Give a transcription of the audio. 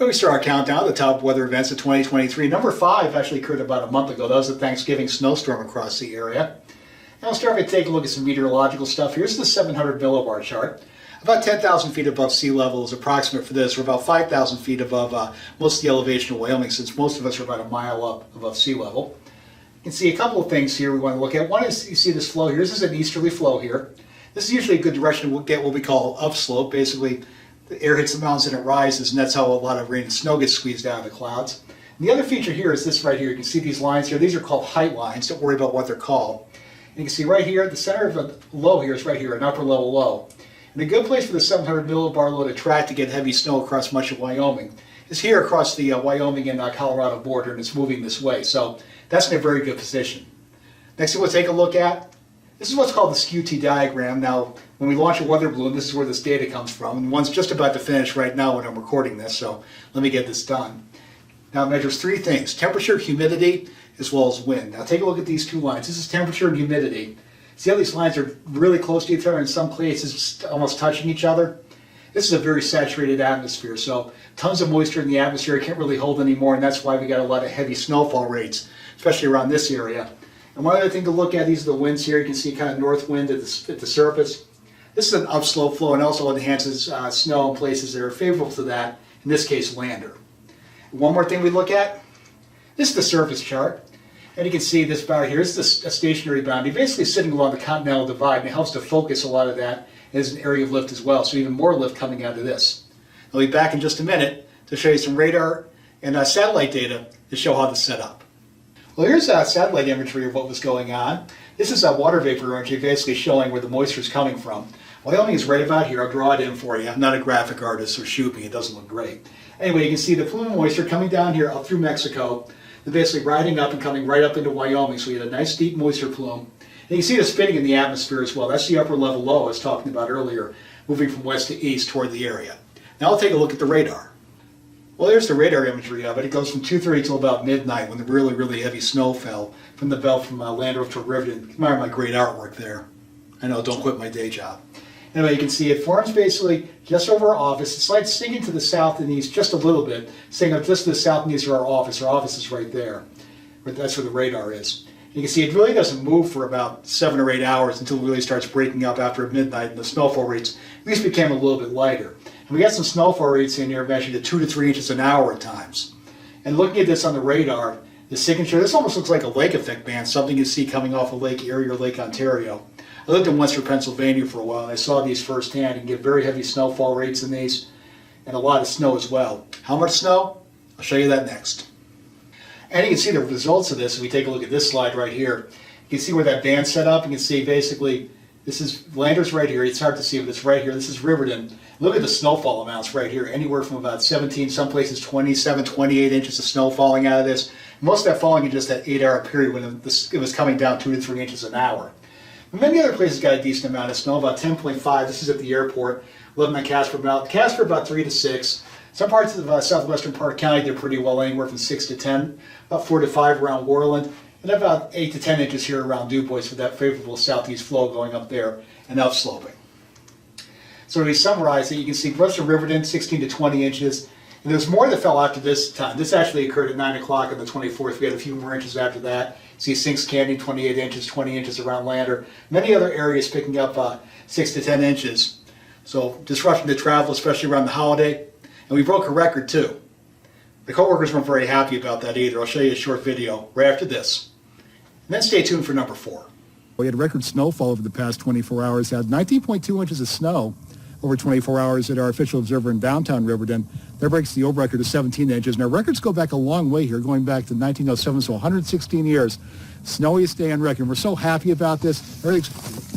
When we start our countdown, the top weather events of 2023. Number 5 actually occurred about a month ago. That was the Thanksgiving snowstorm across the area. And we'll start by taking a look at some meteorological stuff. Here's the 700 millibar chart. About 10,000 feet above sea level is approximate for this. We're about 5,000 feet above most of the elevation of Wyoming, since most of us are about a mile up above sea level. You can see a couple of things here we want to look at. One is, you see this flow here. This is an easterly flow here. This is usually a good direction to get what we call upslope. Basically, the air hits the mountains and it rises, and that's how a lot of rain and snow gets squeezed out of the clouds. And the other feature here is this right here. You can see these lines here. These are called height lines. Don't worry about what they're called. And you can see right here, the center of the low here is right here, an upper level low. And a good place for the 700 millibar low to track to get heavy snow across much of Wyoming is here across the Wyoming and Colorado border, and it's moving this way. So that's in a very good position. Next thing we'll take a look at, this is what's called the skew-T diagram. Now, when we launch a weather balloon, this is where this data comes from. And one's just about to finish right now when I'm recording this, so let me get this done. Now it measures 3 things: temperature, humidity, as well as wind. Now take a look at these 2 lines. This is temperature and humidity. See how these lines are really close to each other, in some places almost touching each other? This is a very saturated atmosphere, so tons of moisture in the atmosphere. It can't really hold anymore, and that's why we got a lot of heavy snowfall rates, especially around this area. And one other thing to look at, these are the winds here. You can see kind of north wind at the surface. This is an upslope flow and also enhances snow in places that are favorable to that, in this case lander. One more thing we look at, this is the surface chart. And you can see this boundary here. This is a stationary boundary, basically sitting along the continental divide, and it helps to focus a lot of that as an area of lift as well, so even more lift coming out of this. I'll be back in just a minute to show you some radar and satellite data to show how this is set up. Well, here's satellite imagery of what was going on. This is water vapor imagery, basically showing where the moisture is coming from. Wyoming is right about here. I'll draw it in for you. I'm not a graphic artist, so shoot me. It doesn't look great. Anyway, you can see the plume of moisture coming down here up through Mexico. They're basically riding up and coming right up into Wyoming, so we had a nice deep moisture plume. And you can see it spinning in the atmosphere as well. That's the upper level low I was talking about earlier, moving from west to east toward the area. Now I'll take a look at the radar. Well, there's the radar imagery of it. It goes from 2:30 till about midnight when the really, really heavy snow fell from the belt from Landorf to Riverton. Admire my great artwork there. I know, don't quit my day job. Anyway, you can see it forms basically just over our office. It's like sinking to the south and east just a little bit, saying up just to the south and east of our office. Our office is right there. That's where the radar is. You can see it really doesn't move for about 7 or 8 hours until it really starts breaking up after midnight, and the snowfall rates at least became a little bit lighter. And we got some snowfall rates in here measured at 2 to 3 inches an hour at times. And looking at this on the radar, the signature, this almost looks like a lake effect band, something you see coming off of Lake Erie or Lake Ontario. I lived in Western Pennsylvania for a while, and I saw these firsthand. You can get very heavy snowfall rates in these, and a lot of snow as well. How much snow? I'll show you that next. And you can see the results of this if we take a look at this slide right here. You can see where that band's set up. You can see basically, this is Landers right here. It's hard to see, but it's right here. This is Riverton. Look at the snowfall amounts right here. Anywhere from about 17, some places 27, 28 inches of snow falling out of this. Most of that falling in just that 8-hour period when it was coming down 2 to 3 inches an hour. Many other places got a decent amount of snow, about 10.5. This is at the airport. 11 on Casper Mountain. Casper about 3 to 6. Some parts of southwestern Park County did pretty well, anywhere from 6 to 10. About 4 to 5 around Worland. And about 8 to 10 inches here around DuBois with that favorable southeast flow going up there and upsloping. So to summarize it, you can see western Riverton, 16 to 20 inches. And there's more that fell after this time. This actually occurred at 9 o'clock on the 24th. We had a few more inches after that. See Sinks Canyon, 28 inches, 20 inches around Lander. Many other areas picking up 6 to 10 inches. So disruption to travel, especially around the holiday. And we broke a record too. The coworkers weren't very happy about that either. I'll show you a short video right after this. And then stay tuned for number 4. We had record snowfall over the past 24 hours. Had 19.2 inches of snow over 24 hours at our official observer in downtown Riverton. That breaks the old record of 17 inches. And our records go back a long way here, going back to 1907, so 116 years. Snowiest day on record. We're so happy about this. Everything's